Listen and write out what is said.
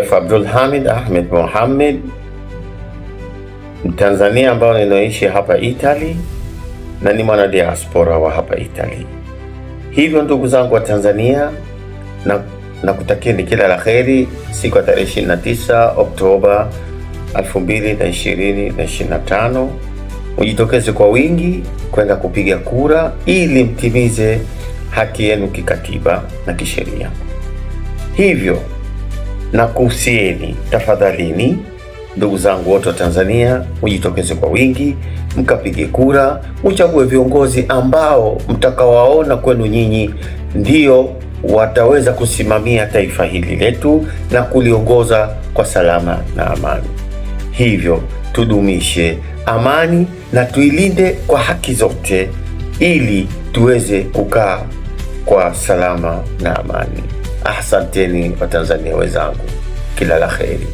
Sheikh Abdul Hamid Ahmed Mohamed, Mtanzania ambao ninaishi hapa Italy na ni mwana diaspora wa hapa Italy. Hivyo ndugu zangu wa Tanzania, na kutakieni kila la kheri siku ya tarehe 29 Oktoba 2025. Mjitokeze kwa wingi kwenda kupiga kura ili mtimize haki yenu kikatiba na kisheria. Hivyo na kuhusieni, tafadhalini ndugu zangu wote wa Tanzania, mjitokeze kwa wingi, mkapige kura, mchague viongozi ambao mtakawaona kwenu nyinyi ndio wataweza kusimamia taifa hili letu na kuliongoza kwa salama na amani. Hivyo tudumishe amani na tuilinde kwa haki zote ili tuweze kukaa kwa salama na amani. Asanteni wa Tanzania wenzangu, kila la kheri.